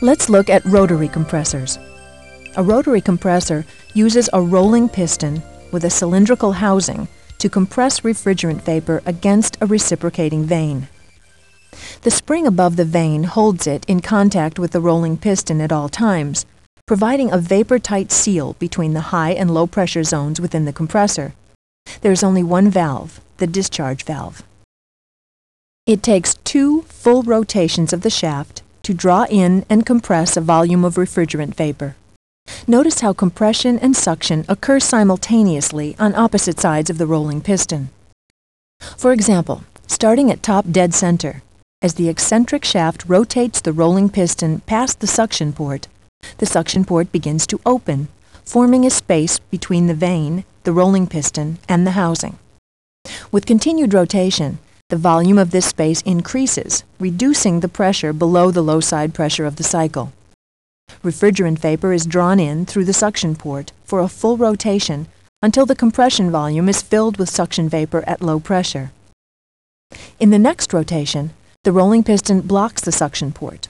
Let's look at rotary compressors. A rotary compressor uses a rolling piston with a cylindrical housing to compress refrigerant vapor against a reciprocating vane. The spring above the vane holds it in contact with the rolling piston at all times, providing a vapor-tight seal between the high and low pressure zones within the compressor. There is only one valve, the discharge valve. It takes 2 full rotations of the shaft to draw in and compress a volume of refrigerant vapor. Notice how compression and suction occur simultaneously on opposite sides of the rolling piston. For example, starting at top dead center, as the eccentric shaft rotates the rolling piston past the suction port begins to open, forming a space between the vane, the rolling piston, and the housing. With continued rotation, the volume of this space increases, reducing the pressure below the low side pressure of the cycle. Refrigerant vapor is drawn in through the suction port for a full rotation until the compression volume is filled with suction vapor at low pressure. In the next rotation, the rolling piston blocks the suction port.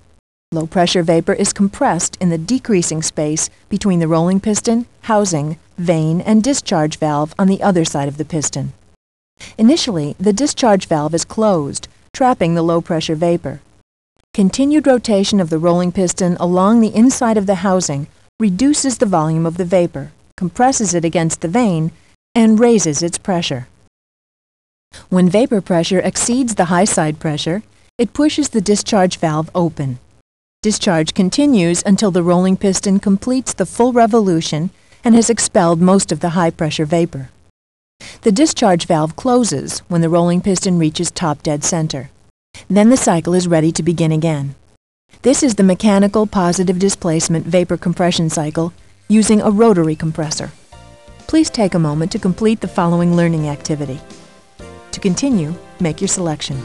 Low pressure vapor is compressed in the decreasing space between the rolling piston, housing, vane, and discharge valve on the other side of the piston. Initially, the discharge valve is closed, trapping the low pressure vapor. Continued rotation of the rolling piston along the inside of the housing reduces the volume of the vapor, compresses it against the vane, and raises its pressure. When vapor pressure exceeds the high side pressure, it pushes the discharge valve open. Discharge continues until the rolling piston completes the full revolution and has expelled most of the high pressure vapor. The discharge valve closes when the rolling piston reaches top dead center. Then the cycle is ready to begin again. This is the mechanical positive displacement vapor compression cycle using a rotary compressor. Please take a moment to complete the following learning activity. To continue, make your selection.